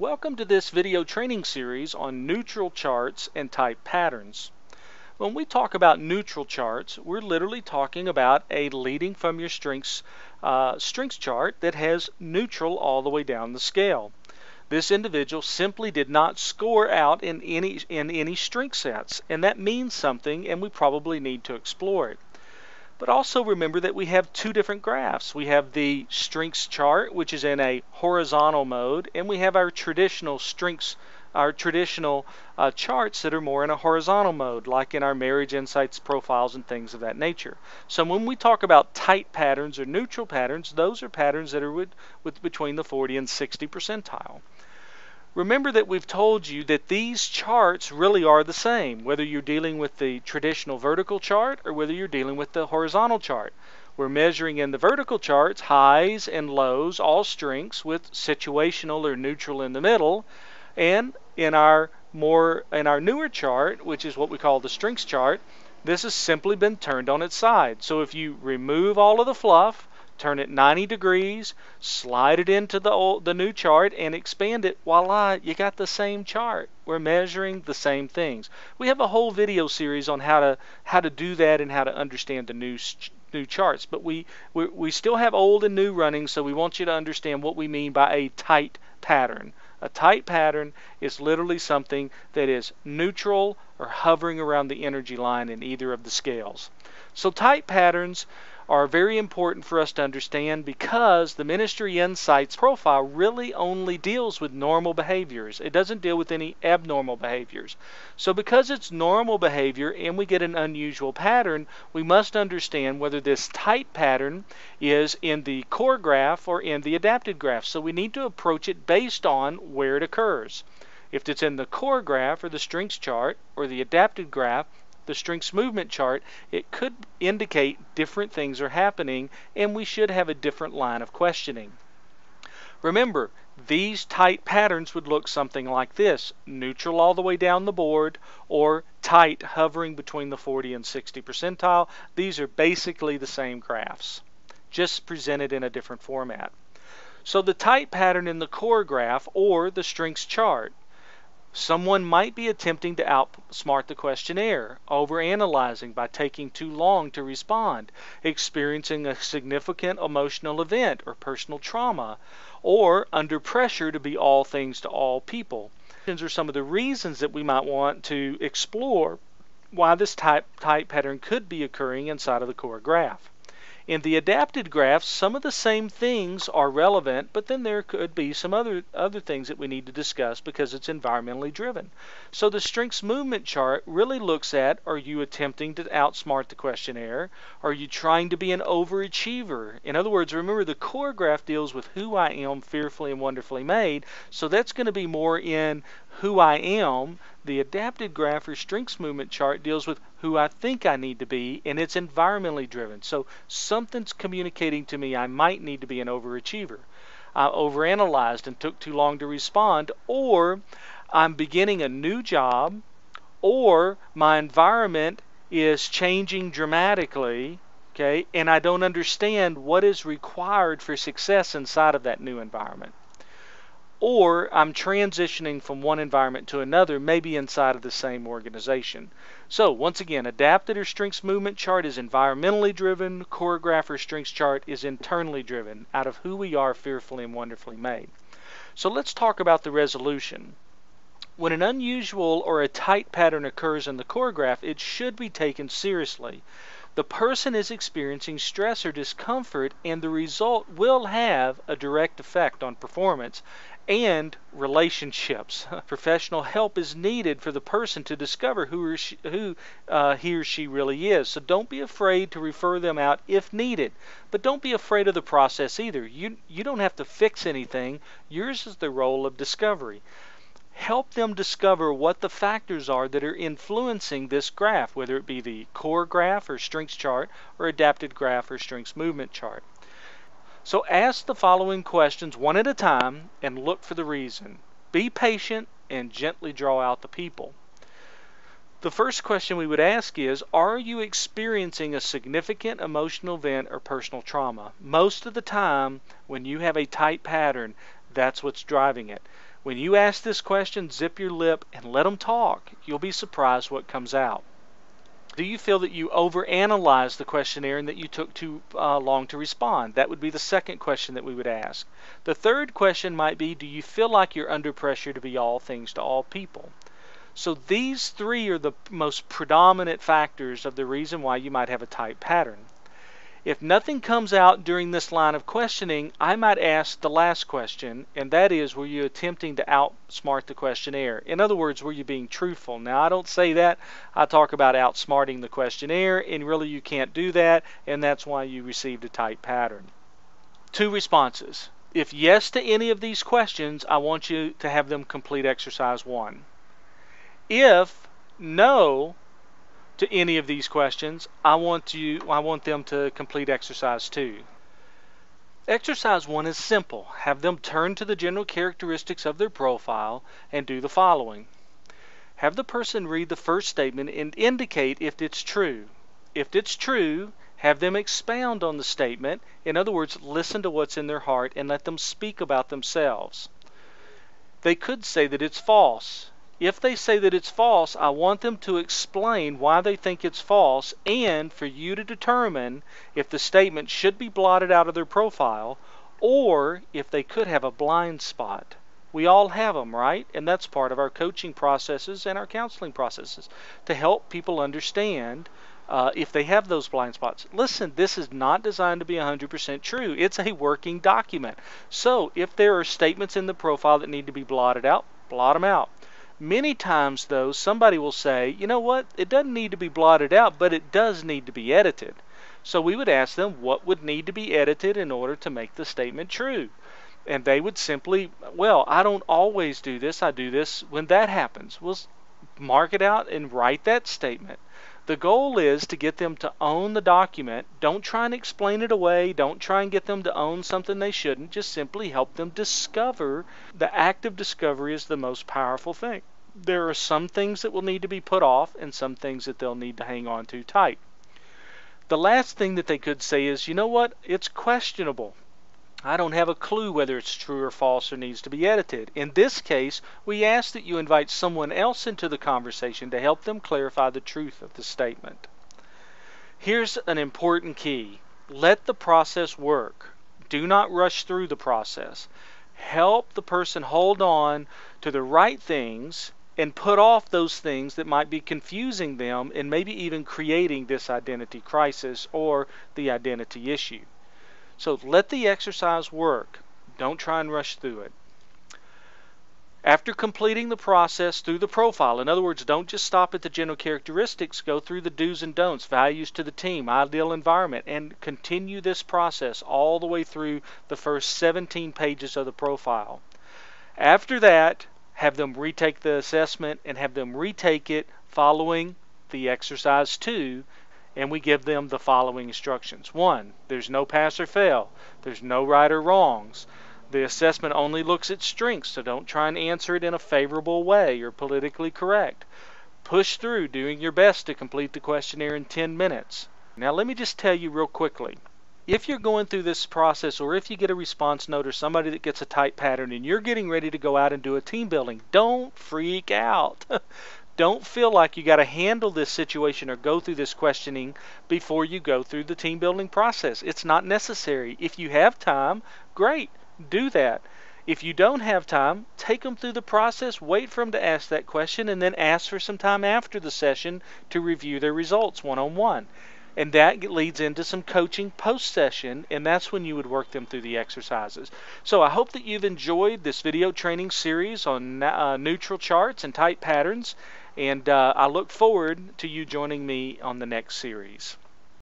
Welcome to this video training series on neutral charts and type patterns. When we talk about neutral charts, we're literally talking about a leading from your strengths chart that has neutral all the way down the scale. This individual simply did not score out in any strength sets, and that means something, and we probably need to explore it. But also remember that we have two different graphs. We have the strengths chart, which is in a horizontal mode, and we have our traditional strengths, our traditional charts that are more in a horizontal mode, like in our marriage insights profiles and things of that nature. So when we talk about tight patterns or neutral patterns, those are patterns that are with between the 40 and 60 percentile. Remember that we've told you that these charts really are the same, whether you're dealing with the traditional vertical chart or whether you're dealing with the horizontal chart. We're measuring in the vertical charts highs and lows, all strengths, with situational or neutral in the middle, and in our newer chart, which is what we call the strengths chart, this has simply been turned on its side. So if you remove all of the fluff, turn it 90 degrees, slide it into the new chart, and expand it, voila, you got the same chart. We're measuring the same things. We have a whole video series on how to do that and how to understand the new charts, but we still have old and new running, so we want you to understand what we mean by a tight pattern. A tight pattern is literally something that is neutral or hovering around the energy line in either of the scales. So tight patterns are very important for us to understand because the Ministry Insights profile really only deals with normal behaviors. It doesn't deal with any abnormal behaviors. So because it's normal behavior and we get an unusual pattern, we must understand whether this tight pattern is in the core graph or in the adapted graph. So we need to approach it based on where it occurs. If it's in the core graph or the strengths chart or the adapted graph, the strengths movement chart, it could indicate different things are happening and we should have a different line of questioning. Remember, these tight patterns would look something like this: neutral all the way down the board or tight hovering between the 40 and 60 percentile. These are basically the same graphs, just presented in a different format. So the tight pattern in the core graph or the strengths chart, someone might be attempting to outsmart the questionnaire, overanalyzing by taking too long to respond, experiencing a significant emotional event or personal trauma, or under pressure to be all things to all people. These are some of the reasons that we might want to explore why this tight pattern could be occurring inside of the core graph. In the adapted graph, some of the same things are relevant, but then there could be some other things that we need to discuss because it's environmentally driven. So the strengths movement chart really looks at, are you attempting to outsmart the questionnaire? Are you trying to be an overachiever? In other words, remember the core graph deals with who I am, fearfully and wonderfully made, so that's going to be more in who I am. The adapted graph or strengths movement chart deals with who I think I need to be, and it's environmentally driven. So something's communicating to me I might need to be an overachiever. I overanalyzed and took too long to respond, or I'm beginning a new job, or my environment is changing dramatically, okay, and I don't understand what is required for success inside of that new environment. Or I'm transitioning from one environment to another, maybe inside of the same organization. So once again, adapted or strengths movement chart is environmentally driven, core graph or strengths chart is internally driven, out of who we are, fearfully and wonderfully made. So let's talk about the resolution. When an unusual or a tight pattern occurs in the core graph, it should be taken seriously. The person is experiencing stress or discomfort, and the result will have a direct effect on performance and relationships. Professional help is needed for the person to discover who he or she really is. So don't be afraid to refer them out if needed. But don't be afraid of the process either. You don't have to fix anything. Yours is the role of discovery. Help them discover what the factors are that are influencing this graph, whether it be the core graph or strengths chart or adapted graph or strengths movement chart. So ask the following questions one at a time and look for the reason. Be patient and gently draw out the people. The first question we would ask is, are you experiencing a significant emotional event or personal trauma? Most of the time, when you have a tight pattern, that's what's driving it. When you ask this question, zip your lip and let them talk. You'll be surprised what comes out. Do you feel that you overanalyzed the questionnaire and that you took too long to respond? That would be the second question that we would ask. The third question might be, do you feel like you're under pressure to be all things to all people? So these three are the most predominant factors of the reason why you might have a type pattern. If nothing comes out during this line of questioning, I might ask the last question, and that is, were you attempting to outsmart the questionnaire? In other words, were you being truthful? Now, I don't say that. I talk about outsmarting the questionnaire, and really you can't do that, and that's why you received a type pattern. 2 responses. If yes to any of these questions, I want you to have them complete exercise 1. If no to any of these questions, I want them to complete exercise 2. Exercise 1 is simple. Have them turn to the general characteristics of their profile and do the following. Have the person read the first statement and indicate if it's true. If it's true, have them expound on the statement. In other words, listen to what's in their heart and let them speak about themselves. They could say that it's false. If they say that it's false, I want them to explain why they think it's false and for you to determine if the statement should be blotted out of their profile or if they could have a blind spot. We all have them, right? And that's part of our coaching processes and our counseling processes to help people understand if they have those blind spots. Listen, this is not designed to be 100% true. It's a working document. So if there are statements in the profile that need to be blotted out, blot them out. Many times, though, somebody will say, you know what, it doesn't need to be blotted out, but it does need to be edited. So we would ask them what would need to be edited in order to make the statement true. And they would simply, well, I don't always do this, I do this when that happens. We'll mark it out and write that statement. The goal is to get them to own the document. Don't try and explain it away. Don't try and get them to own something they shouldn't. Just simply help them discover. The act of discovery is the most powerful thing. There are some things that will need to be put off and some things that they'll need to hang on to tight. The last thing that they could say is, you know what, it's questionable. I don't have a clue whether it's true or false or needs to be edited. In this case, we ask that you invite someone else into the conversation to help them clarify the truth of the statement. Here's an important key. Let the process work. Do not rush through the process. Help the person hold on to the right things and put off those things that might be confusing them and maybe even creating this identity crisis or the identity issue. So let the exercise work. Don't try and rush through it. After completing the process through the profile, in other words, don't just stop at the general characteristics, go through the do's and don'ts, values to the team, ideal environment, and continue this process all the way through the first 17 pages of the profile. After that, have them retake the assessment and have them retake it following the exercise 2. And we give them the following instructions. 1, there's no pass or fail. There's no right or wrongs. The assessment only looks at strengths, so don't try and answer it in a favorable way or politically correct. Push through, doing your best to complete the questionnaire in 10 minutes. Now let me just tell you real quickly. If you're going through this process or if you get a response note or somebody that gets a type pattern and you're getting ready to go out and do a team building, don't freak out. Don't feel like you got to handle this situation or go through this questioning before you go through the team building process. It's not necessary. If you have time, great, do that. If you don't have time, take them through the process, wait for them to ask that question, and then ask for some time after the session to review their results one-on-one. And that leads into some coaching post-session, and that's when you would work them through the exercises. So I hope that you've enjoyed this video training series on neutral charts and type patterns, and I look forward to you joining me on the next series.